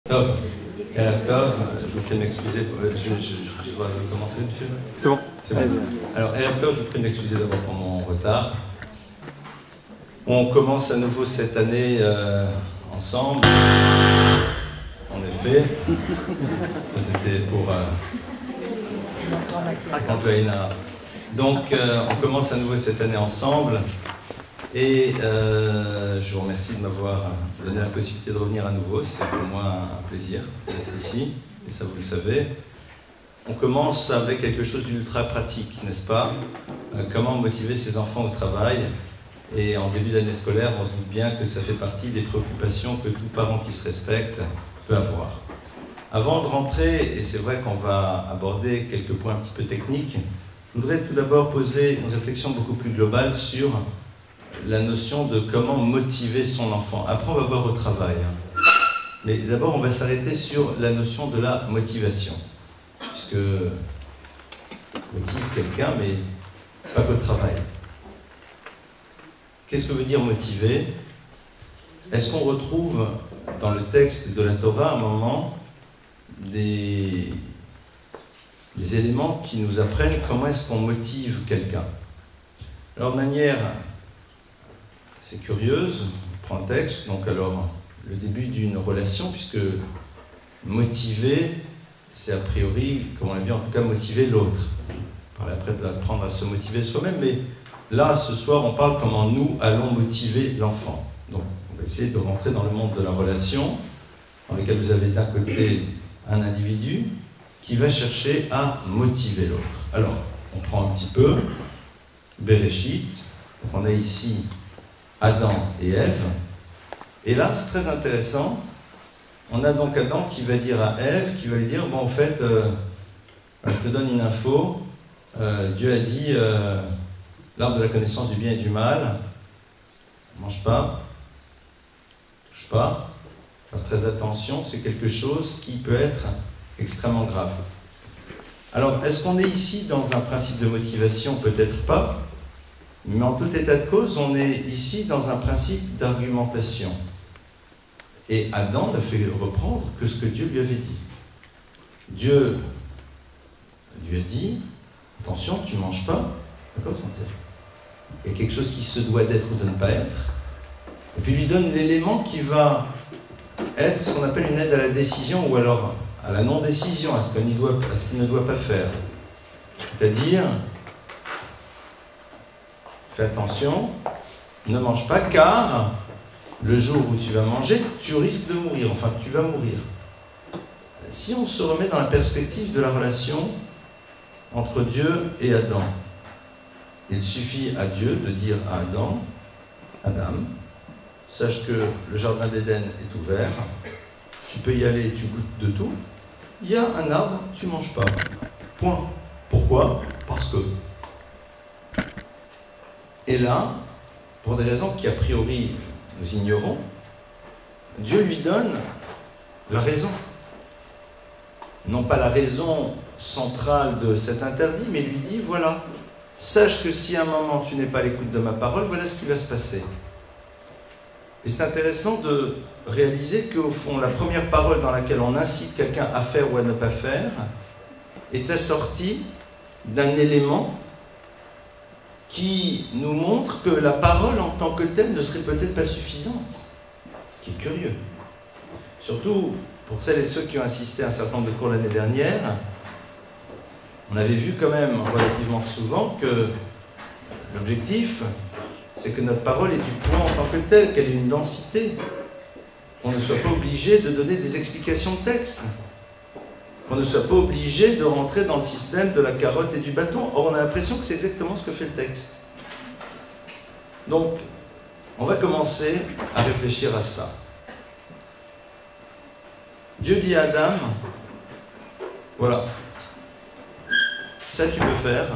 Tov. Tov, je vous prie de m'excuser. Je dois commencer, monsieur? C'est bon. C'est bon. Alors, Tov, je vous prie de m'excuser d'abord pour mon retard. On commence à nouveau cette année ensemble. En effet. C'était pour Antoine. Donc, on commence à nouveau cette année ensemble. Et je vous remercie de m'avoir donné la possibilité de revenir à nouveau. C'est pour moi un plaisir d'être ici, et ça vous le savez. On commence avec quelque chose d'ultra pratique, n'est-ce pas? Comment motiver ses enfants au travail. Et en début d'année scolaire, on se doute bien que ça fait partie des préoccupations que tout parent qui se respecte peut avoir. Avant de rentrer, et c'est vrai qu'on va aborder quelques points un petit peu techniques, je voudrais tout d'abord poser une réflexion beaucoup plus globale sur la notion de comment motiver son enfant. Après, on va voir au travail. Mais d'abord, on va s'arrêter sur la notion de la motivation. Puisque motive quelqu'un, mais pas qu'au travail. Qu'est-ce que veut dire motiver? Est-ce qu'on retrouve dans le texte de la Torah, à un moment, des éléments qui nous apprennent comment est-ce qu'on motive quelqu'un? Alors, de manière assez curieuse, on prend le texte, donc alors, le début d'une relation, puisque motiver, c'est a priori, comme on l'a vu, en tout cas, motiver l'autre. On parle après d'apprendre à se motiver soi-même, mais là, ce soir, on parle comment nous allons motiver l'enfant. Donc, on va essayer de rentrer dans le monde de la relation, dans lequel vous avez d'un côté un individu qui va chercher à motiver l'autre. Alors, on prend un petit peu Bereshit, donc on a ici Adam et Ève, et là, c'est très intéressant, on a donc Adam qui va dire à Ève, qui va lui dire, bon, en fait, je te donne une info, Dieu a dit, l'arbre de la connaissance du bien et du mal, mange pas, touche pas, faire très attention, c'est quelque chose qui peut être extrêmement grave. Alors, est-ce qu'on est ici dans un principe de motivation? Peut-être pas, mais en tout état de cause, on est ici dans un principe d'argumentation. Et Adam ne fait reprendre que ce que Dieu lui avait dit. Dieu lui a dit, attention, tu ne manges pas, d'accord, il y a quelque chose qui se doit d'être ou de ne pas être, et puis il lui donne l'élément qui va être ce qu'on appelle une aide à la décision, ou alors à la non-décision, à ce qu'il ne doit pas faire. C'est-à-dire, fais attention, ne mange pas, car le jour où tu vas manger, tu risques de mourir, enfin tu vas mourir. Si on se remet dans la perspective de la relation entre Dieu et Adam, il suffit à Dieu de dire à Adam, sache que le jardin d'Éden est ouvert, tu peux y aller, tu goûtes de tout, il y a un arbre, tu ne manges pas. Point. Pourquoi? Parce que. Et là, pour des raisons qui a priori nous ignorons, Dieu lui donne la raison. Non pas la raison centrale de cet interdit, mais il lui dit, voilà, sache que si à un moment tu n'es pas à l'écoute de ma parole, voilà ce qui va se passer. Et c'est intéressant de réaliser qu'au fond, la première parole dans laquelle on incite quelqu'un à faire ou à ne pas faire est assortie d'un élément qui nous montre que la parole en tant que telle ne serait peut-être pas suffisante. Ce qui est curieux. Surtout pour celles et ceux qui ont assisté à un certain nombre de cours l'année dernière, on avait vu quand même relativement souvent que l'objectif, c'est que notre parole ait du poids en tant que telle, qu'elle ait une densité, qu'on ne soit pas obligé de donner des explications de texte, qu'on ne soit pas obligé de rentrer dans le système de la carotte et du bâton. Or, on a l'impression que c'est exactement ce que fait le texte. Donc, on va commencer à réfléchir à ça. Dieu dit à Adam, voilà, ça tu peux faire,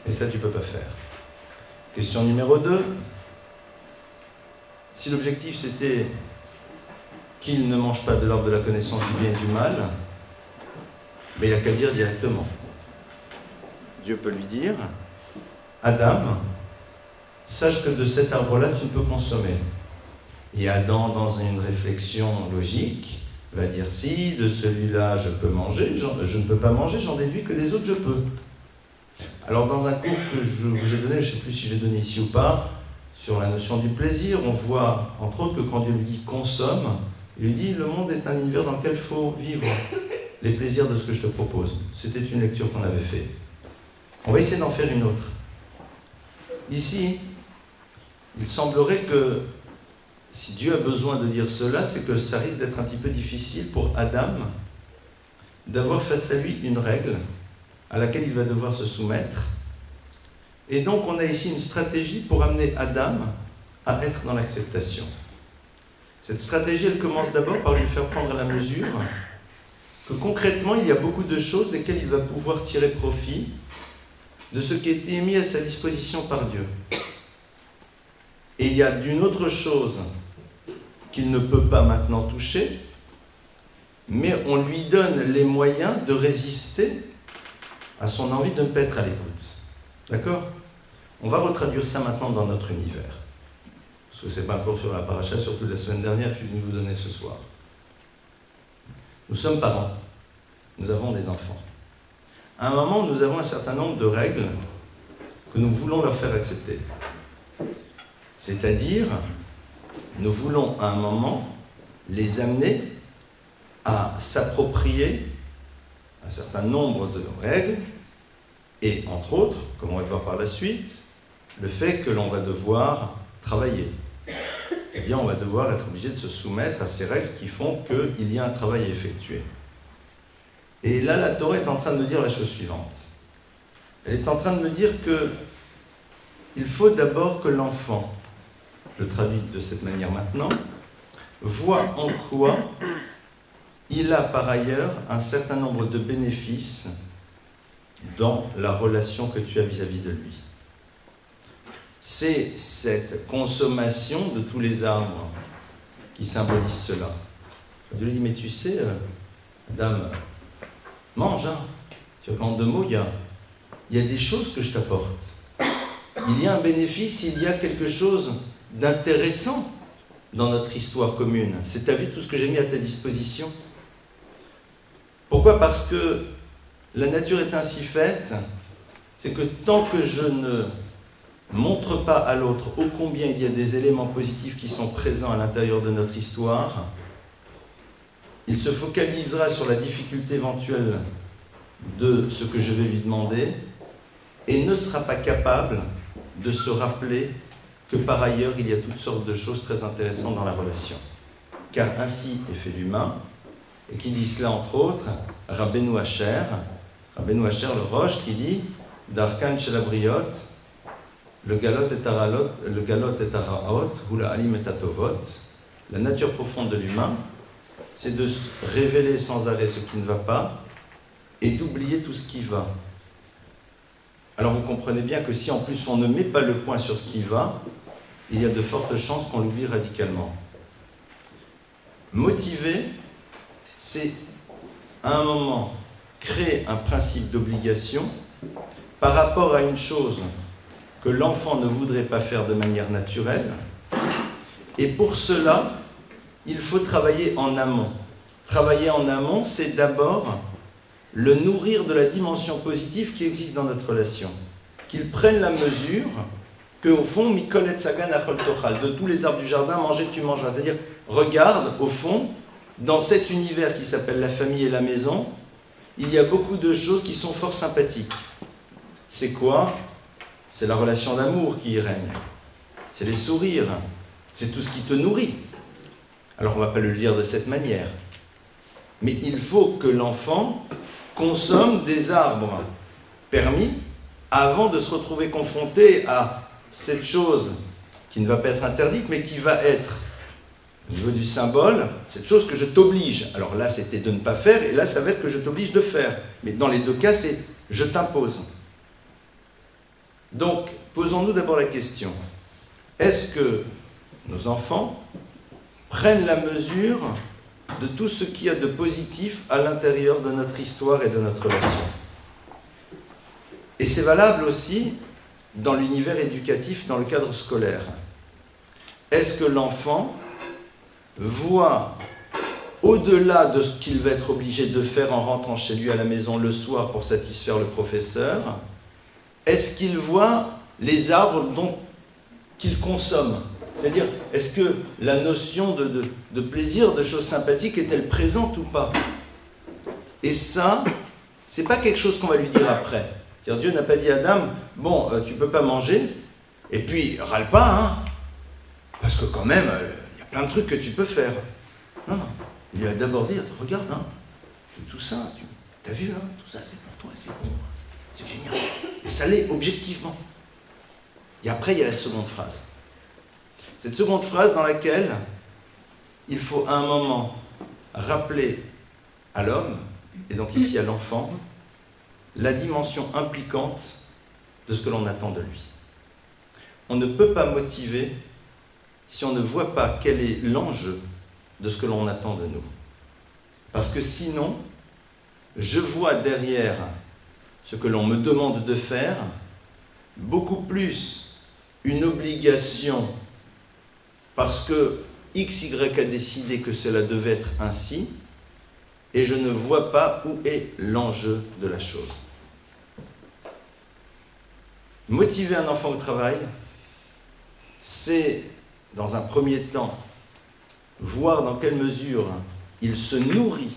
et ça tu peux pas faire. Question numéro 2, si l'objectif c'était qu'il ne mange pas de l'arbre de la connaissance du bien et du mal, mais il n'y a qu'à dire directement. Dieu peut lui dire, Adam, sache que de cet arbre-là, tu ne peux consommer. Et Adam, dans une réflexion logique, va dire si de celui-là je peux manger, je ne peux pas manger, j'en déduis que des autres je peux. Alors dans un cours que je vous ai donné, je ne sais plus si je l'ai donné ici ou pas, sur la notion du plaisir, on voit entre autres que quand Dieu lui dit consomme, il lui dit le monde est un univers dans lequel il faut vivre les plaisirs de ce que je te propose. C'était une lecture qu'on avait faite. On va essayer d'en faire une autre. Ici, il semblerait que si Dieu a besoin de dire cela, c'est que ça risque d'être un petit peu difficile pour Adam d'avoir face à lui une règle à laquelle il va devoir se soumettre. Et donc on a ici une stratégie pour amener Adam à être dans l'acceptation. Cette stratégie, elle commence d'abord par lui faire prendre la mesure que concrètement, il y a beaucoup de choses desquelles il va pouvoir tirer profit de ce qui a été mis à sa disposition par Dieu. Et il y a d'une autre chose qu'il ne peut pas maintenant toucher, mais on lui donne les moyens de résister à son envie de ne pas être à l'écoute. D'accord? On va retraduire ça maintenant dans notre univers. Parce que ce n'est pas encore sur la paracha, surtout la semaine dernière, je suis venu vous donner ce soir. Nous sommes parents. Nous avons des enfants. À un moment, nous avons un certain nombre de règles que nous voulons leur faire accepter. C'est-à-dire, nous voulons à un moment les amener à s'approprier un certain nombre de règles et, entre autres, comme on va voir par la suite, le fait que l'on va devoir travailler. Eh bien, on va devoir être obligé de se soumettre à ces règles qui font qu'il y a un travail à effectuer. Et là, la Torah est en train de me dire la chose suivante. Elle est en train de me dire qu'il faut d'abord que l'enfant, je le traduis de cette manière maintenant, voit en quoi il a par ailleurs un certain nombre de bénéfices dans la relation que tu as vis-à-vis de lui. C'est cette consommation de tous les arbres qui symbolise cela. Je lui dis, mais tu sais, Dame, mange, hein. Tu vois, en deux mots, il y a des choses que je t'apporte. Il y a un bénéfice, il y a quelque chose d'intéressant dans notre histoire commune. C'est, t'as vu tout ce que j'ai mis à ta disposition? Pourquoi? Parce que la nature est ainsi faite, c'est que tant que je ne montre pas à l'autre ô combien il y a des éléments positifs qui sont présents à l'intérieur de notre histoire, il se focalisera sur la difficulté éventuelle de ce que je vais lui demander et ne sera pas capable de se rappeler que par ailleurs il y a toutes sortes de choses très intéressantes dans la relation. Car ainsi est fait l'humain, et qui dit cela entre autres, Rabbeinu Asher, le Roche, qui dit Darkan Shelabriot, le galot et araot, ou la alim et atovot, la nature profonde de l'humain, c'est de révéler sans arrêt ce qui ne va pas et d'oublier tout ce qui va. Alors vous comprenez bien que si en plus on ne met pas le point sur ce qui va, il y a de fortes chances qu'on l'oublie radicalement. Motiver, c'est à un moment créer un principe d'obligation par rapport à une chose que l'enfant ne voudrait pas faire de manière naturelle, et pour cela, il faut travailler en amont. Travailler en amont, c'est d'abord le nourrir de la dimension positive qui existe dans notre relation. Qu'il prenne la mesure qu'au fond, Mikol et Tsagan Achol Tochal, de tous les arbres du jardin, manger tu mangeras. C'est-à-dire, regarde, au fond, dans cet univers qui s'appelle la famille et la maison, il y a beaucoup de choses qui sont fort sympathiques. C'est quoi? C'est la relation d'amour qui y règne. C'est les sourires. C'est tout ce qui te nourrit. Alors on ne va pas le lire de cette manière. Mais il faut que l'enfant consomme des arbres permis avant de se retrouver confronté à cette chose qui ne va pas être interdite, mais qui va être, au niveau du symbole, cette chose que je t'oblige. Alors là, c'était de ne pas faire, et là, ça va être que je t'oblige de faire. Mais dans les deux cas, c'est je t'impose. Donc, posons-nous d'abord la question. Est-ce que nos enfants prennent la mesure de tout ce qu'il y a de positif à l'intérieur de notre histoire et de notre relation? Et c'est valable aussi dans l'univers éducatif, dans le cadre scolaire. Est-ce que l'enfant voit au-delà de ce qu'il va être obligé de faire en rentrant chez lui à la maison le soir pour satisfaire le professeur, est-ce qu'il voit les arbres qu'il consomme? C'est-à-dire, est-ce que la notion de plaisir, de choses sympathiques, est-elle présente ou pas? Et ça, c'est pas quelque chose qu'on va lui dire après. C'est-à-dire, Dieu n'a pas dit à Adam, bon, tu peux pas manger, et puis râle pas, hein, parce que quand même, il y a plein de trucs que tu peux faire. Non, non. Il lui a d'abord dit, regarde, hein, tout ça, t'as vu, hein, tout ça, c'est pour toi, c'est bon, c'est génial. Et ça l'est objectivement. Et après, il y a la seconde phrase. Cette seconde phrase dans laquelle il faut à un moment rappeler à l'homme, et donc ici à l'enfant, la dimension impliquante de ce que l'on attend de lui. On ne peut pas motiver si on ne voit pas quel est l'enjeu de ce que l'on attend de nous. Parce que sinon, je vois derrière ce que l'on me demande de faire beaucoup plus une obligation parce que X, Y a décidé que cela devait être ainsi, et je ne vois pas où est l'enjeu de la chose. Motiver un enfant au travail, c'est, dans un premier temps, voir dans quelle mesure il se nourrit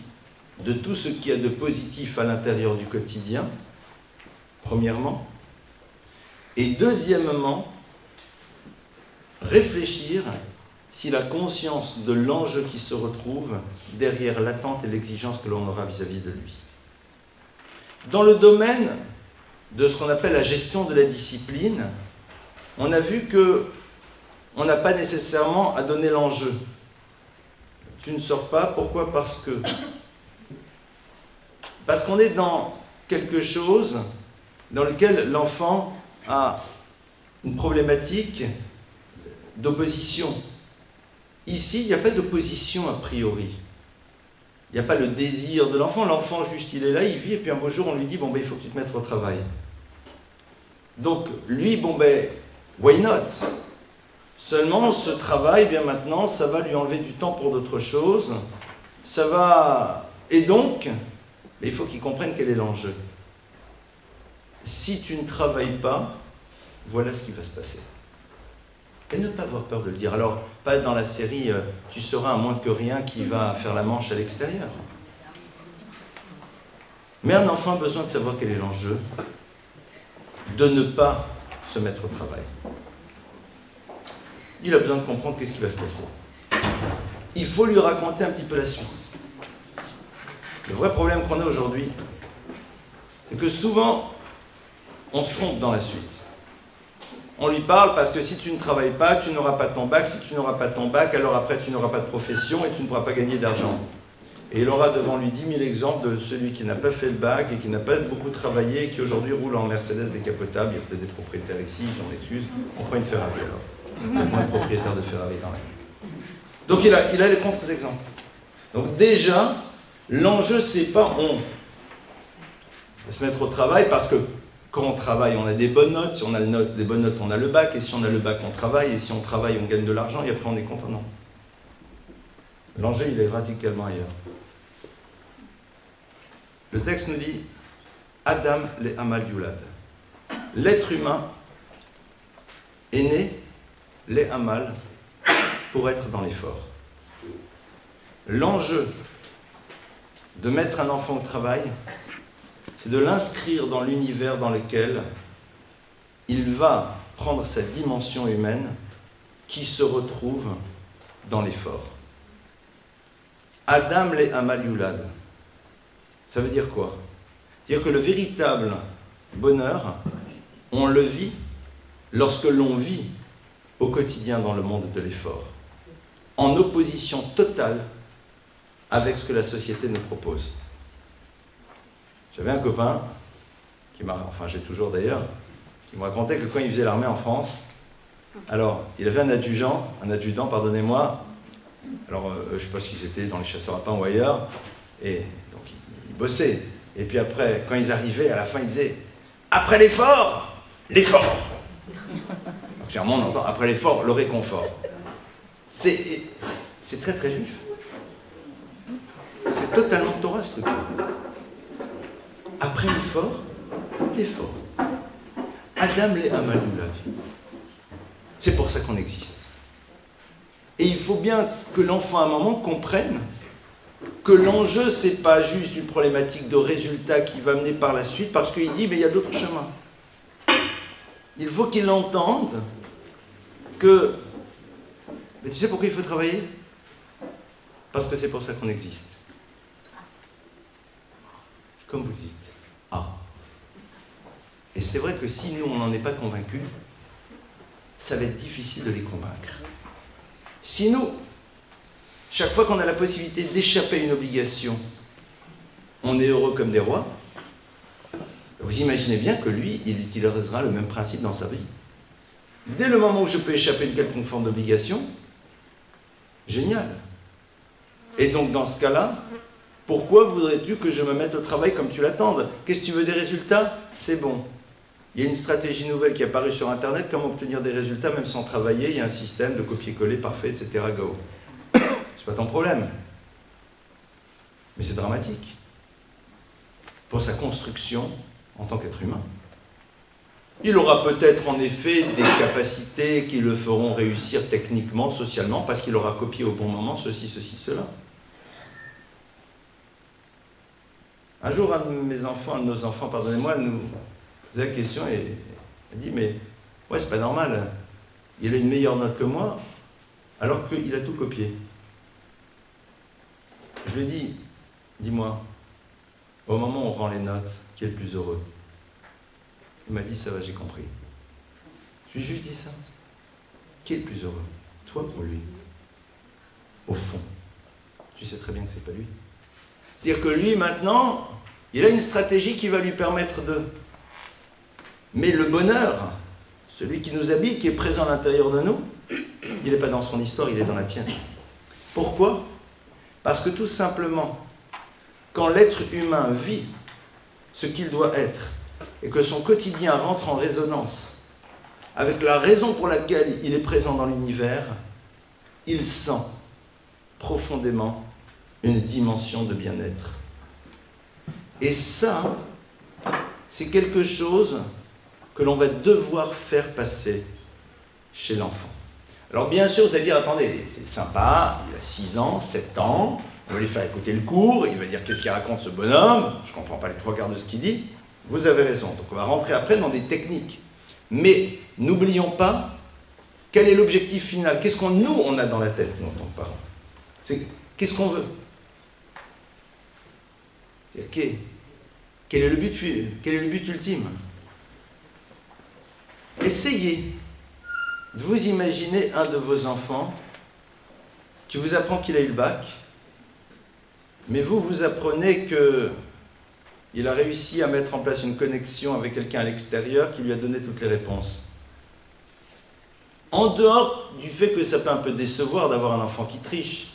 de tout ce qu'il y a de positif à l'intérieur du quotidien, premièrement, et deuxièmement, réfléchir s'il a conscience de l'enjeu qui se retrouve derrière l'attente et l'exigence que l'on aura vis-à-vis de lui. Dans le domaine de ce qu'on appelle la gestion de la discipline, on a vu qu'on n'a pas nécessairement à donner l'enjeu. Tu ne sors pas, pourquoi? Parce qu'on est dans quelque chose dans lequel l'enfant a une problématique d'opposition. Ici, il n'y a pas d'opposition a priori. Il n'y a pas le désir de l'enfant. L'enfant, juste, il est là, il vit, et puis un beau jour, on lui dit, bon, ben, il faut que tu te mettes au travail. Donc, lui, bon, ben, why not? Seulement, ce travail, bien maintenant, ça va lui enlever du temps pour d'autres choses. Ça va... Et donc, il faut qu'il comprenne quel est l'enjeu. Si tu ne travailles pas, voilà ce qui va se passer. Et ne pas avoir peur de le dire. Alors, pas dans la série « Tu seras un moins que rien qui va faire la manche à l'extérieur ». Mais un enfant a besoin de savoir quel est l'enjeu de ne pas se mettre au travail. Il a besoin de comprendre qu'est-ce qui va se passer. Il faut lui raconter un petit peu la suite. Le vrai problème qu'on a aujourd'hui, c'est que souvent, on se trompe dans la suite. On lui parle parce que si tu ne travailles pas, tu n'auras pas ton bac. Si tu n'auras pas ton bac, alors après tu n'auras pas de profession et tu ne pourras pas gagner d'argent. Et il aura devant lui 10 000 exemples de celui qui n'a pas fait le bac et qui n'a pas beaucoup travaillé et qui aujourd'hui roule en Mercedes décapotable. Il y a peut-être des propriétaires ici, j'en excuse. On prend une Ferrari alors. Il y a moins de propriétaires de Ferrari dans la vie. Donc il a les contre-exemples. Donc déjà, l'enjeu c'est pas on va se mettre au travail parce que quand on travaille, on a des bonnes notes. Si on a des bonnes notes, on a le bac. Et si on a le bac, on travaille. Et si on travaille, on gagne de l'argent. Et après, on est content. Non. L'enjeu, il est radicalement ailleurs. Le texte nous dit Adam le Hamal Yulad. L'être humain est né le Hamal pour être dans l'effort. L'enjeu de mettre un enfant au travail, c'est de l'inscrire dans l'univers dans lequel il va prendre sa dimension humaine qui se retrouve dans l'effort. Adam le Hamal Yulad. Ça veut dire quoi? C'est-à-dire que le véritable bonheur, on le vit lorsque l'on vit au quotidien dans le monde de l'effort, en opposition totale avec ce que la société nous propose. J'avais un copain, j'ai toujours d'ailleurs, qui me racontait que quand il faisait l'armée en France, alors il avait un adjudant, pardonnez-moi, alors je ne sais pas s'ils étaient dans les chasseurs à pain ou ailleurs, et donc ils bossaient. Et puis après, quand ils arrivaient, à la fin, ils disaient « Après l'effort, l'effort !» Donc clairement, on entend « Après l'effort, le réconfort ». C'est très très juif. C'est totalement Torah, ce truc. Après l'effort, l'effort. Adam les Amalullah. C'est pour ça qu'on existe. Et il faut bien que l'enfant à un moment comprenne que l'enjeu, c'est pas juste une problématique de résultat qui va mener par la suite, parce qu'il dit, mais il y a d'autres chemins. Il faut qu'il entende que... Mais tu sais pourquoi il faut travailler? Parce que c'est pour ça qu'on existe. Comme vous dites. Ah. Et c'est vrai que si nous, on n'en est pas convaincus, ça va être difficile de les convaincre. Si nous, chaque fois qu'on a la possibilité d'échapper à une obligation, on est heureux comme des rois, vous imaginez bien que lui, il utilisera le même principe dans sa vie. Dès le moment où je peux échapper à une quelconque forme d'obligation, génial. Et donc dans ce cas-là, pourquoi voudrais-tu que je me mette au travail comme tu l'attendes? Qu'est-ce que tu veux, des résultats? C'est bon. Il y a une stratégie nouvelle qui est apparue sur Internet, comment obtenir des résultats même sans travailler. Il y a un système de copier-coller parfait, etc. Go. C'est pas ton problème. Mais c'est dramatique. Pour sa construction en tant qu'être humain. Il aura peut-être en effet des capacités qui le feront réussir techniquement, socialement, parce qu'il aura copié au bon moment ceci, cela. Un jour, un de nos enfants, pardonnez-moi, nous posait la question et il dit, mais ouais, c'est pas normal, il a une meilleure note que moi, alors qu'il a tout copié. Je lui ai dit, dis-moi, au moment où on rend les notes, qui est le plus heureux? Il m'a dit, ça va, j'ai compris. Je lui ai juste dit ça. Qui est le plus heureux? Toi ou lui? Au fond, tu sais très bien que c'est pas lui. C'est-à-dire que lui, maintenant, il a une stratégie qui va lui permettre de... Mais le bonheur, celui qui nous habite, qui est présent à l'intérieur de nous, il n'est pas dans son histoire, il est dans la tienne. Pourquoi? Parce que tout simplement, quand l'être humain vit ce qu'il doit être, et que son quotidien rentre en résonance avec la raison pour laquelle il est présent dans l'univers, il sent profondément une dimension de bien-être. Et ça, c'est quelque chose que l'on va devoir faire passer chez l'enfant. Alors bien sûr, vous allez dire, attendez, c'est sympa, il a 6 ans, 7 ans, on va lui faire écouter le cours, il va dire qu'est-ce qu'il raconte ce bonhomme, je ne comprends pas les 3 quarts de ce qu'il dit. Vous avez raison, donc on va rentrer après dans des techniques. Mais n'oublions pas, quel est l'objectif final? Qu'est-ce qu'on nous, on a dans la tête, nous, en tant que parents? Qu'est-ce qu'on veut? Quel est le but ultime? Essayez de vous imaginer un de vos enfants qui vous apprend qu'il a eu le bac, mais vous apprenez que il a réussi à mettre en place une connexion avec quelqu'un à l'extérieur qui lui a donné toutes les réponses. En dehors du fait que ça peut un peu décevoir d'avoir un enfant qui triche,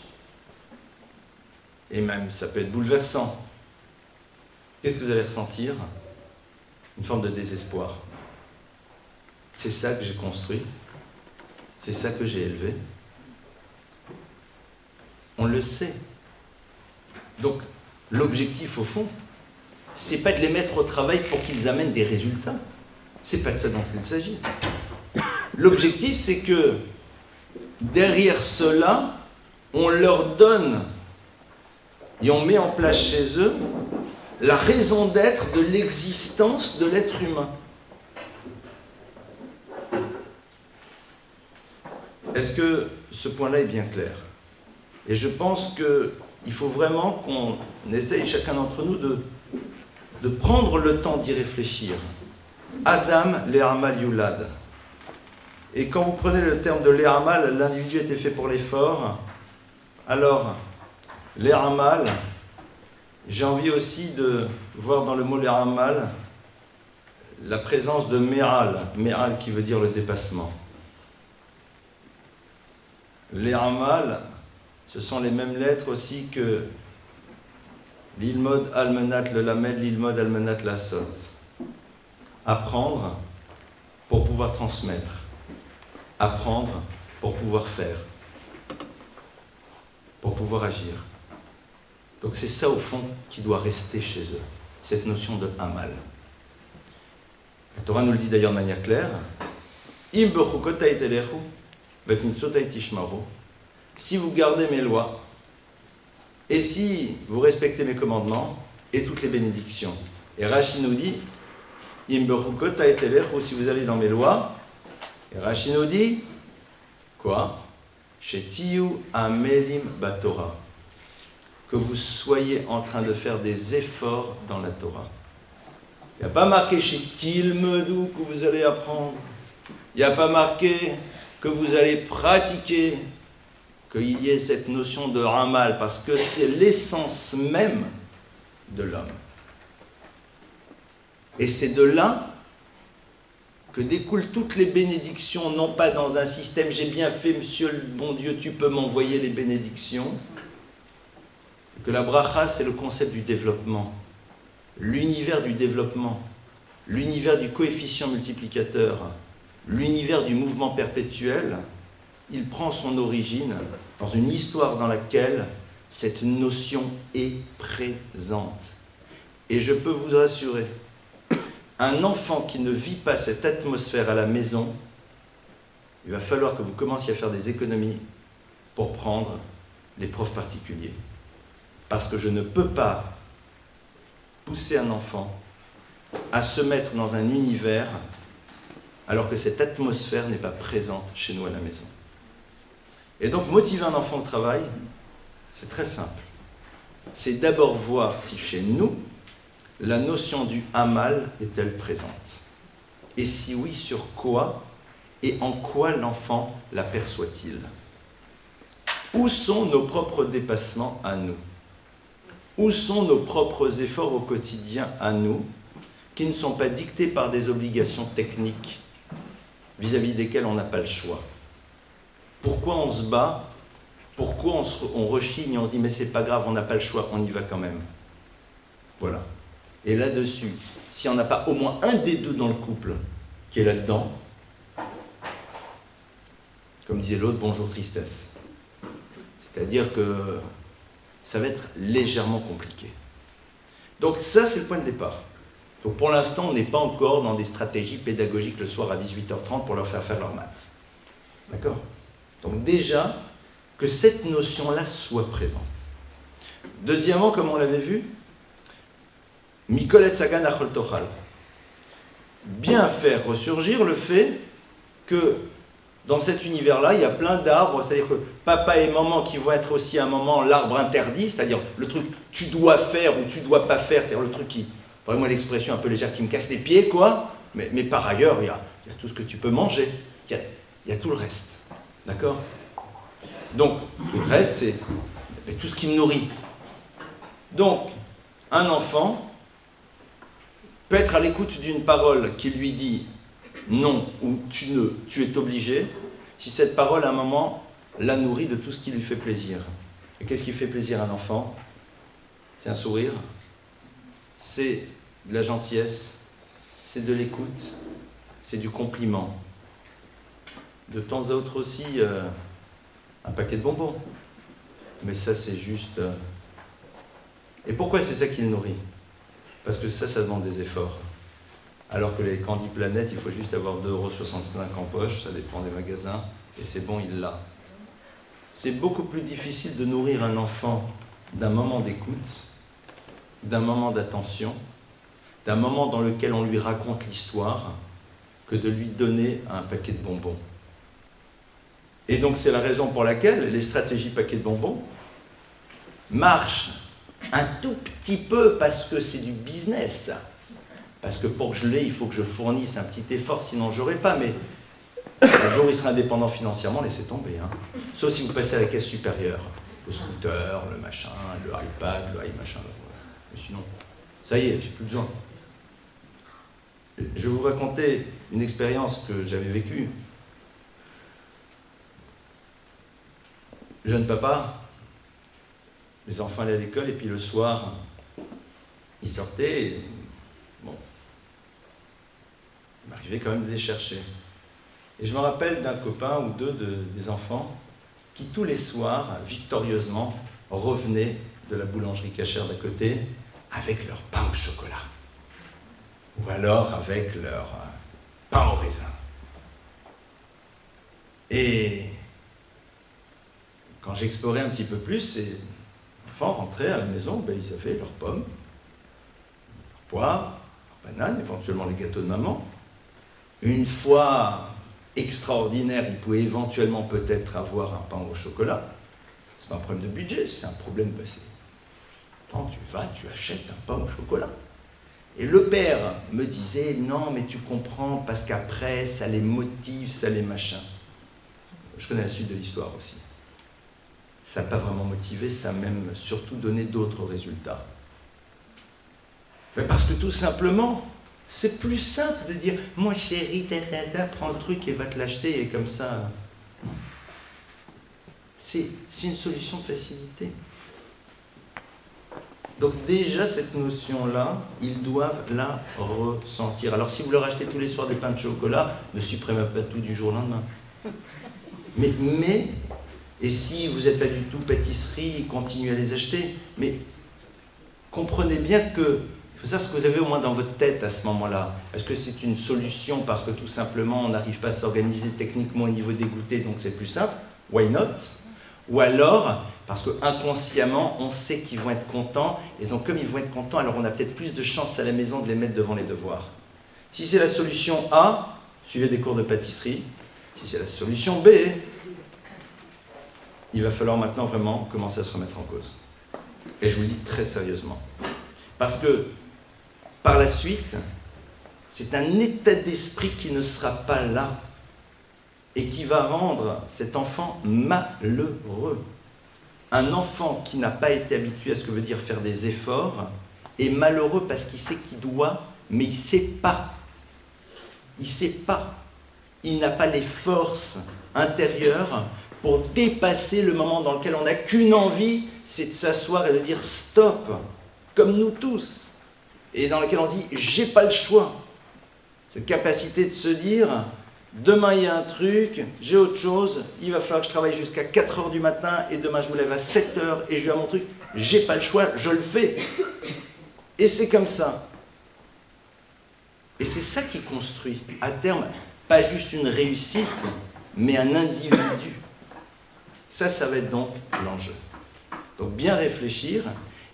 et même ça peut être bouleversant, qu'est-ce que vous allez ressentir? Une forme de désespoir. C'est ça que j'ai construit, c'est ça que j'ai élevé. On le sait. Donc, l'objectif au fond, c'est pas de les mettre au travail pour qu'ils amènent des résultats. C'est pas de ça dont il s'agit. L'objectif, c'est que derrière cela, on leur donne et on met en place chez eux la raison d'être de l'existence de l'être humain. Est-ce que ce point-là est bien clair? Et je pense qu'il faut vraiment qu'on essaye, chacun d'entre nous, de prendre le temps d'y réfléchir. Adam, Le'amal Yulad. Et quand vous prenez le terme de Le'amal, l'individu était fait pour l'effort. Alors, Le'amal, j'ai envie aussi de voir dans le mot Le'amal la présence de Me'al, Me'al qui veut dire le dépassement. Le'amal, ce sont les mêmes lettres aussi que l'ilmod almenat le lamed, l'ilmod almenat la sot. Apprendre pour pouvoir transmettre. Apprendre pour pouvoir faire. Pour pouvoir agir. Donc c'est ça au fond qui doit rester chez eux, cette notion de Hamal. La Torah nous le dit d'ailleurs de manière claire. Si vous gardez mes lois, et si vous respectez mes commandements, et toutes les bénédictions. Et Rashi nous dit, si vous allez dans mes lois, et Rashi nous dit, quoi? Shetiyu amelim batorah. Que vous soyez en train de faire des efforts dans la Torah. Il n'y a pas marqué chez Tilmedou que vous allez apprendre. Il n'y a pas marqué que vous allez pratiquer, qu'il y ait cette notion de Hamal, parce que c'est l'essence même de l'homme. Et c'est de là que découlent toutes les bénédictions, non pas dans un système « j'ai bien fait, monsieur le bon Dieu, tu peux m'envoyer les bénédictions ». C'est que la bracha, c'est le concept du développement, l'univers du développement, l'univers du coefficient multiplicateur, l'univers du mouvement perpétuel. Il prend son origine dans une histoire dans laquelle cette notion est présente. Et je peux vous rassurer, un enfant qui ne vit pas cette atmosphère à la maison, il va falloir que vous commenciez à faire des économies pour prendre les profs particuliers. Parce que je ne peux pas pousser un enfant à se mettre dans un univers alors que cette atmosphère n'est pas présente chez nous à la maison. Et donc, motiver un enfant au travail, c'est très simple. C'est d'abord voir si chez nous, la notion du Hamal est-elle présente? Et si oui, sur quoi et en quoi l'enfant l'aperçoit-il? Où sont nos propres dépassements à nous? Où sont nos propres efforts au quotidien à nous, qui ne sont pas dictés par des obligations techniques vis-à-vis desquelles on n'a pas le choix? Pourquoi on se bat? Pourquoi on rechigne et on se dit mais c'est pas grave, on n'a pas le choix, on y va quand même? Voilà. Et là-dessus, si on n'a pas au moins un des deux dans le couple qui est là-dedans, comme disait l'autre, bonjour tristesse. C'est-à-dire que ça va être légèrement compliqué. Donc ça, c'est le point de départ. Donc pour l'instant, on n'est pas encore dans des stratégies pédagogiques le soir à 18h30 pour leur faire leur maths. D'accord? Donc déjà, que cette notion-là soit présente. Deuxièmement, comme on l'avait vu, Mikol et Sagan Achol Tochal. Bien faire ressurgir le fait que dans cet univers-là, il y a plein d'arbres, c'est-à-dire que papa et maman qui vont être aussi à un moment l'arbre interdit, c'est-à-dire le truc tu dois faire ou tu dois pas faire, c'est-à-dire le truc qui, vraiment l'expression un peu légère qui me casse les pieds, quoi, mais par ailleurs, il y a tout ce que tu peux manger, il y a tout le reste, d'accord? Donc, tout le reste, c'est tout ce qui me nourrit. Donc, un enfant peut être à l'écoute d'une parole qui lui dit non ou tu es obligé, si cette parole à un moment la nourrit de tout ce qui lui fait plaisir. Et qu'est-ce qui fait plaisir à un enfant? C'est un sourire, c'est de la gentillesse, c'est de l'écoute, c'est du compliment. De temps à autre aussi, un paquet de bonbons. Mais ça, c'est juste... Et pourquoi c'est ça qui le nourrit? Parce que ça demande des efforts. Alors que les Candy Planet, il faut juste avoir 2,65 € en poche, ça dépend des magasins, et c'est bon, il l'a. C'est beaucoup plus difficile de nourrir un enfant d'un moment d'écoute, d'un moment d'attention, d'un moment dans lequel on lui raconte l'histoire, que de lui donner un paquet de bonbons. Et donc c'est la raison pour laquelle les stratégies paquet de bonbons marchent un tout petit peu parce que c'est du business. Parce que pour que je l'ai, il faut que je fournisse un petit effort, sinon je n'aurai pas. Mais un jour il sera indépendant financièrement, laissez tomber. Hein. Sauf si vous passez à la caisse supérieure. Le scooter, le machin, le iPad, le machin. Mais sinon, ça y est, j'ai plus besoin. Je vais vous raconter une expérience que j'avais vécue. Jeune papa, les enfants allaient à l'école et puis le soir, ils sortaient et bon, il m'arrivait quand même de les chercher. Et je me rappelle d'un copain ou deux des enfants qui tous les soirs, victorieusement, revenaient de la boulangerie cachère d'à côté avec leur pain au chocolat. Ou alors avec leur pain au raisin. Et quand j'explorais un petit peu plus, ces enfants rentraient à la maison, ben, ils avaient leurs pommes, leurs poires, leurs bananes, éventuellement les gâteaux de maman. Une fois extraordinaire, ils pouvaient éventuellement peut-être avoir un pain au chocolat. C'est pas un problème de budget, c'est un problème passé. Quand tu vas, tu achètes un pain au chocolat. Et le père me disait, non, mais tu comprends, parce qu'après, ça les motive, ça les machin. Je connais la suite de l'histoire aussi. Ça n'a pas vraiment motivé, ça a même surtout donné d'autres résultats. Mais parce que tout simplement, c'est plus simple de dire, mon chéri, prends le truc et va te l'acheter, et comme ça. C'est une solution de facilité. Donc déjà, cette notion-là, ils doivent la ressentir. Alors si vous leur achetez tous les soirs des pains de chocolat, ne supprimez pas tout du jour au lendemain. Mais et si vous n'êtes pas du tout pâtisserie, continuez à les acheter. Mais comprenez bien que, il faut savoir ce que vous avez au moins dans votre tête à ce moment-là. Est-ce que c'est une solution parce que tout simplement on n'arrive pas à s'organiser techniquement au niveau des goûters, donc c'est plus simple? Why not? Ou alors, parce qu'inconsciemment, on sait qu'ils vont être contents, et donc comme ils vont être contents, alors on a peut-être plus de chance à la maison de les mettre devant les devoirs. Si c'est la solution A, suivez des cours de pâtisserie. Si c'est la solution B, il va falloir maintenant vraiment commencer à se remettre en cause. Et je vous le dis très sérieusement. Parce que, par la suite, c'est un état d'esprit qui ne sera pas là et qui va rendre cet enfant malheureux. Un enfant qui n'a pas été habitué à ce que veut dire faire des efforts est malheureux parce qu'il sait qu'il doit, mais il ne sait pas. Il ne sait pas. Il n'a pas les forces intérieures pour dépasser le moment dans lequel on n'a qu'une envie, c'est de s'asseoir et de dire stop, comme nous tous. Et dans lequel on dit j'ai pas le choix. Cette capacité de se dire demain il y a un truc, j'ai autre chose, il va falloir que je travaille jusqu'à 4 h du matin et demain je me lève à 7 h et je vais à mon truc, j'ai pas le choix, je le fais. Et c'est comme ça. Et c'est ça qui construit, à terme, pas juste une réussite, mais un individu. Ça va être donc l'enjeu. Donc bien réfléchir,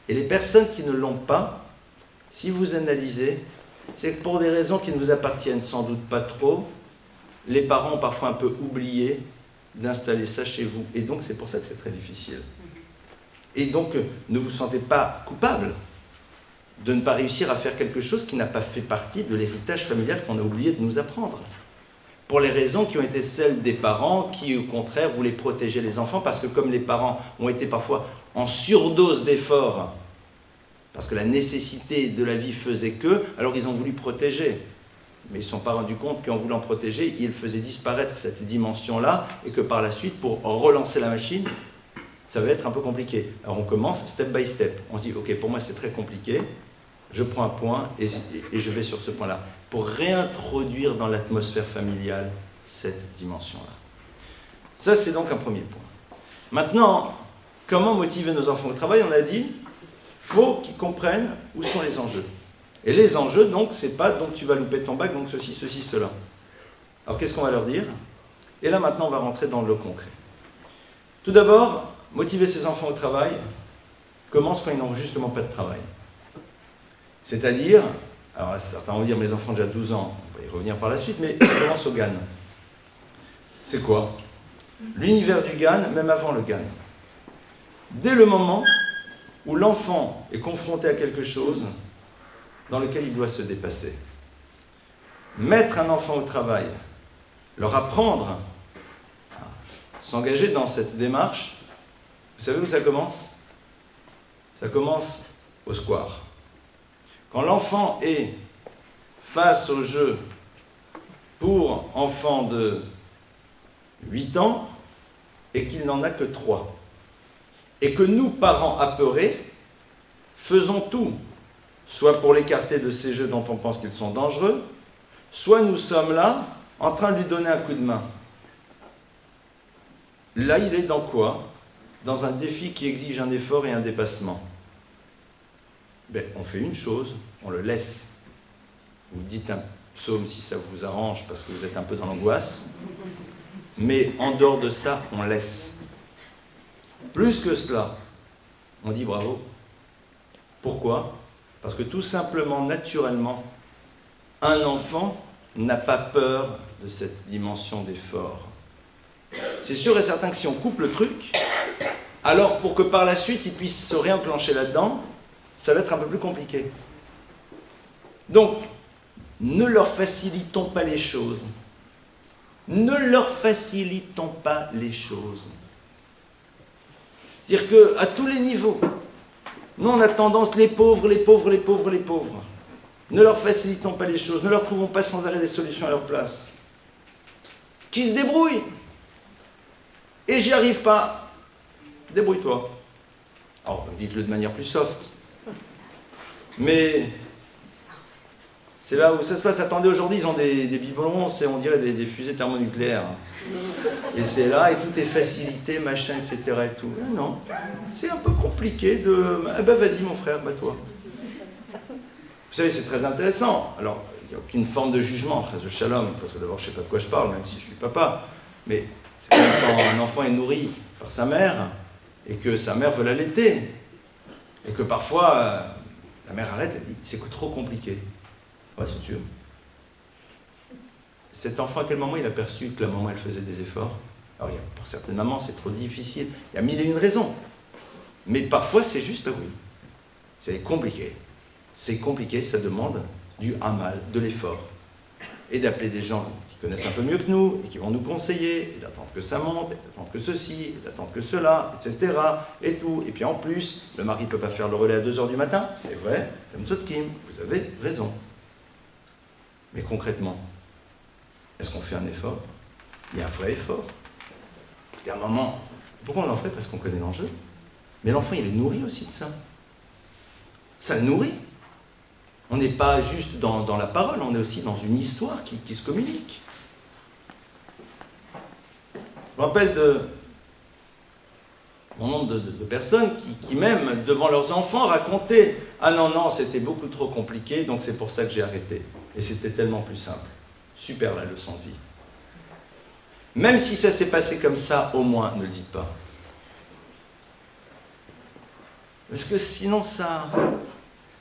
et les personnes qui ne l'ont pas, si vous analysez, c'est que pour des raisons qui ne vous appartiennent sans doute pas trop, les parents ont parfois un peu oublié d'installer ça chez vous. Et donc c'est pour ça que c'est très difficile. Et donc ne vous sentez pas coupable de ne pas réussir à faire quelque chose qui n'a pas fait partie de l'héritage familial qu'on a oublié de nous apprendre. Pour les raisons qui ont été celles des parents qui, au contraire, voulaient protéger les enfants, parce que comme les parents ont été parfois en surdose d'efforts, parce que la nécessité de la vie faisait que, alors ils ont voulu protéger. Mais ils ne se sont pas rendus compte qu'en voulant protéger, ils faisaient disparaître cette dimension-là, et que par la suite, pour relancer la machine, ça va être un peu compliqué. Alors on commence step by step. On se dit, ok, pour moi c'est très compliqué, je prends un point et je vais sur ce point-là, pour réintroduire dans l'atmosphère familiale cette dimension-là. Ça, c'est donc un premier point. Maintenant, comment motiver nos enfants au travail? On a dit, il faut qu'ils comprennent où sont les enjeux. Et les enjeux, donc, c'est pas donc tu vas louper ton bac, donc ceci, cela. Alors qu'est-ce qu'on va leur dire? Et là, maintenant, on va rentrer dans le concret. Tout d'abord, motiver ses enfants au travail commence quand ils n'ont justement pas de travail. C'est-à-dire, alors certains vont dire, mes enfants ont déjà 12 ans, on va y revenir par la suite, mais on commence au GAN. C'est quoi? L'univers du GAN, même avant le GAN. Dès le moment où l'enfant est confronté à quelque chose dans lequel il doit se dépasser. Mettre un enfant au travail, leur apprendre à s'engager dans cette démarche, vous savez où ça commence? Ça commence au square. Quand l'enfant est face au jeu pour enfants de 8 ans et qu'il n'en a que 3, et que nous, parents apeurés, faisons tout, soit pour l'écarter de ces jeux dont on pense qu'ils sont dangereux, soit nous sommes là en train de lui donner un coup de main. Là, il est dans quoi? dans un défi qui exige un effort et un dépassement? Ben, on fait une chose, on le laisse. Vous dites un psaume si ça vous arrange, parce que vous êtes un peu dans l'angoisse. Mais en dehors de ça, on laisse. Plus que cela, on dit bravo. Pourquoi? Parce que tout simplement, naturellement, un enfant n'a pas peur de cette dimension d'effort. C'est sûr et certain que si on coupe le truc, alors pour que par la suite il puisse se réenclencher là-dedans, ça va être un peu plus compliqué. Donc, ne leur facilitons pas les choses. Ne leur facilitons pas les choses. C'est-à-dire qu'à tous les niveaux, nous on a tendance, les pauvres, les pauvres, les pauvres, les pauvres. Ne leur facilitons pas les choses, ne leur trouvons pas sans arrêt des solutions à leur place. Qui se débrouillent. Et j'y arrive pas. Débrouille-toi. Alors, dites-le de manière plus soft. Mais c'est là où ça se passe. Attendez, aujourd'hui, ils ont des biberons, on dirait des fusées thermonucléaires. Et c'est là, et tout est facilité, machin, etc. et tout. Ah non, c'est un peu compliqué de... Ah ben vas-y mon frère, bats-toi. Vous savez, c'est très intéressant. Alors, il n'y a aucune forme de jugement, frère de Shalom, parce que d'abord, je ne sais pas de quoi je parle, même si je suis papa. Mais c'est comme quand un enfant est nourri par sa mère, et que sa mère veut l'allaiter. Et que parfois, la mère arrête, elle dit, c'est trop compliqué. Ouais, c'est sûr. Cet enfant, à quel moment il a perçu que la maman, elle faisait des efforts? Alors, pour certaines mamans, c'est trop difficile. Il y a mille et une raisons. Mais parfois, c'est juste, oui. C'est compliqué. C'est compliqué, ça demande du amal, de l'effort. Et d'appeler des gens qui connaissent un peu mieux que nous, et qui vont nous conseiller, et d'attendre que ça monte, et d'attendre que ceci, et d'attendre que cela, etc. Et tout. Et puis en plus, le mari ne peut pas faire le relais à 2 h du matin. C'est vrai, comme Tzotkim, vous avez raison. Mais concrètement, est-ce qu'on fait un effort? Il y a un vrai effort. Il y a un moment, pourquoi on en fait? Parce qu'on connaît l'enjeu. Mais l'enfant, il est nourri aussi de ça. Ça nourrit. On n'est pas juste dans la parole, on est aussi dans une histoire qui se communique. Je me rappelle mon nombre de personnes qui même, devant leurs enfants, racontaient « Ah non, non, c'était beaucoup trop compliqué, donc c'est pour ça que j'ai arrêté. » Et c'était tellement plus simple. Super la leçon de vie. Même si ça s'est passé comme ça, au moins, ne le dites pas. Parce que sinon, ça...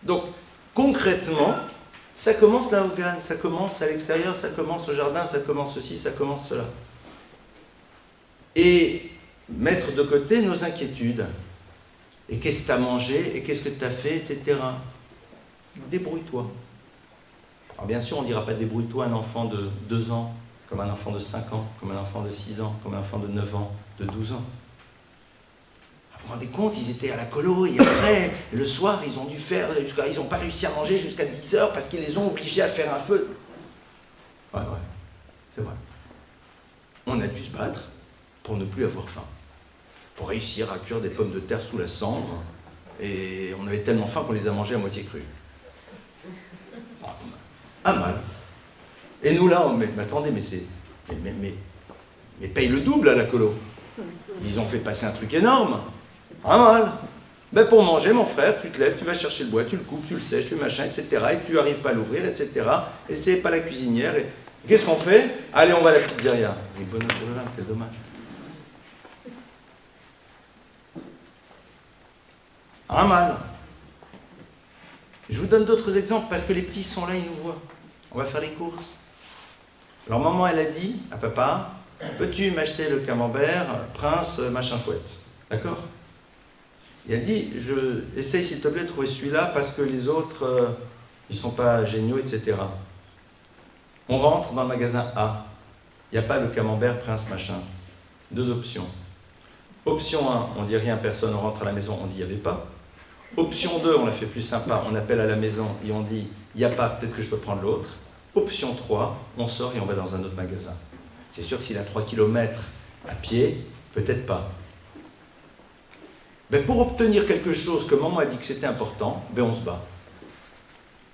Donc, concrètement, ça commence là au GAN, ça commence à l'extérieur, ça commence au jardin, ça commence ceci, ça commence cela. Et mettre de côté nos inquiétudes. Et qu'est-ce que tu as mangé, et qu'est-ce que tu as fait, etc. Débrouille-toi. Alors bien sûr, on ne dira pas débrouille-toi à un enfant de 2 ans, comme un enfant de 5 ans, comme un enfant de 6 ans, comme un enfant de 9 ans, de 12 ans. Vous vous rendez compte, ils étaient à la colo et après, le soir, ils ont dû faire, ils n'ont pas réussi à manger jusqu'à 10 h parce qu'ils les ont obligés à faire un feu. Ouais, c'est vrai. On a dû se battre pour ne plus avoir faim, pour réussir à cuire des pommes de terre sous la cendre, et on avait tellement faim qu'on les a mangées à moitié crues. Ah mal. Et nous là, mais attendez, mais paye le double à la colo. Ils ont fait passer un truc énorme. Ah mal. Ben pour manger, mon frère, tu te lèves, tu vas chercher le bois, tu le coupes, tu le sèches, tu machin, etc. Et tu n'arrives pas à l'ouvrir, etc. Et c'est pas la cuisinière. Et... Qu'est-ce qu'on fait? Allez, on va à la pizzeria. Et bonne sur le lin, quel dommage. Un mal. Je vous donne d'autres exemples parce que les petits sont là, ils nous voient. On va faire les courses. Alors maman, elle a dit à papa, peux-tu m'acheter le camembert, Prince, machin chouette? D'accord? Il a dit, essaye s'il te plaît de trouver celui-là parce que les autres, ils ne sont pas géniaux, etc. On rentre dans le magasin A. Il n'y a pas le camembert, Prince, machin. 2 options. Option 1, on dit rien à personne, on rentre à la maison, on dit il n'y avait pas. Option 2, on la fait plus sympa, on appelle à la maison et on dit il n'y a pas, peut-être que je peux prendre l'autre. Option 3, on sort et on va dans un autre magasin. C'est sûr que s'il a 3 km à pied, peut-être pas. Ben pour obtenir quelque chose que maman a dit que c'était important, ben on se bat.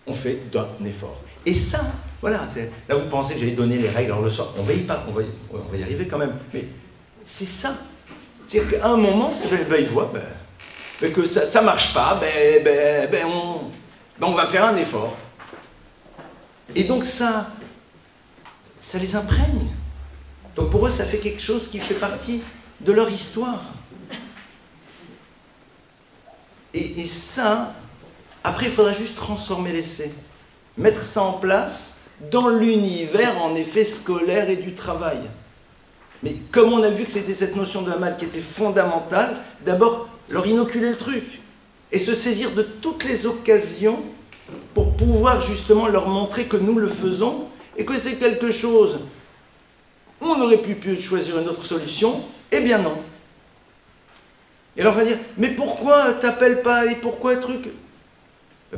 On fait un effort. Et ça, voilà, là vous pensez que j'allais donner les règles, alors le soir, on va y arriver quand même. Mais c'est ça. C'est-à-dire qu'à un moment, il voit que ça ne marche pas, on va faire un effort. Et donc ça les imprègne. Donc pour eux, ça fait quelque chose qui fait partie de leur histoire. Et ça, après, il faudra juste transformer l'essai. Mettre ça en place dans l'univers, en effet, scolaire et du travail. Mais comme on a vu que c'était cette notion de la maths qui était fondamentale, d'abord, leur inoculer le truc. Et se saisir de toutes les occasions pour pouvoir justement leur montrer que nous le faisons et que c'est quelque chose. On aurait pu choisir une autre solution, eh bien non. Et alors on va dire, mais pourquoi t'appelles pas et pourquoi truc?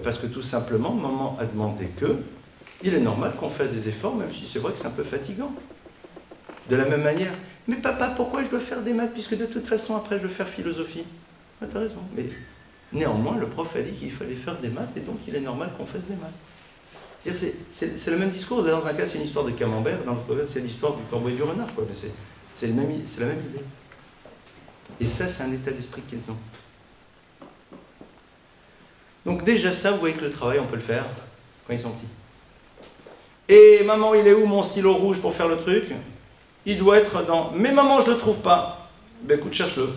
Parce que tout simplement, maman a demandé que il est normal qu'on fasse des efforts, même si c'est vrai que c'est un peu fatigant. De la même manière, mais papa, pourquoi je dois faire des maths puisque de toute façon après je veux faire philosophie? Ah, t'as raison, mais néanmoins le prof a dit qu'il fallait faire des maths et donc il est normal qu'on fasse des maths. C'est le même discours, dans un cas c'est une histoire de camembert, dans l'autre cas c'est l'histoire du corbeau et du renard, quoi. C'est la même idée. Et ça, c'est un état d'esprit qu'ils ont. Donc déjà ça, vous voyez que le travail, on peut le faire quand ils sont petits. Et maman, il est où mon stylo rouge pour faire le truc? Il doit être dans... Mais maman, je ne le trouve pas. Ben écoute, cherche-le.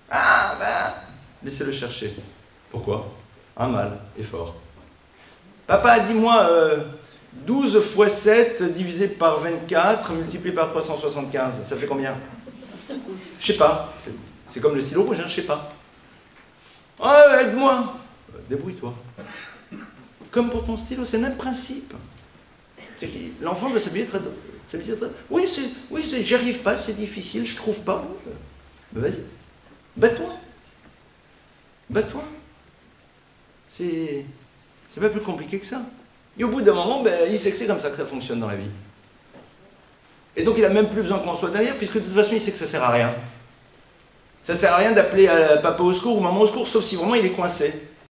Ah, ben... Laissez-le chercher. Pourquoi? Un mal, effort. Papa, dis-moi, 12 fois 7 divisé par 24, multiplié par 375, ça fait combien? Je sais pas. C'est comme le stylo rouge, hein, je sais pas. Oh, aide-moi. Débrouille-toi. Comme pour ton stylo, c'est le même principe. L'enfant doit s'habiller très... Oui, j'y arrive pas, c'est difficile, je trouve pas. Ben vas-y, bats-toi. Bats-toi. C'est pas plus compliqué que ça. Et au bout d'un moment, ben, il sait que c'est comme ça que ça fonctionne dans la vie. Et donc il n'a même plus besoin qu'on soit derrière, puisque de toute façon il sait que ça ne sert à rien. Ça ne sert à rien d'appeler papa au secours ou maman au secours, sauf si vraiment il est coincé.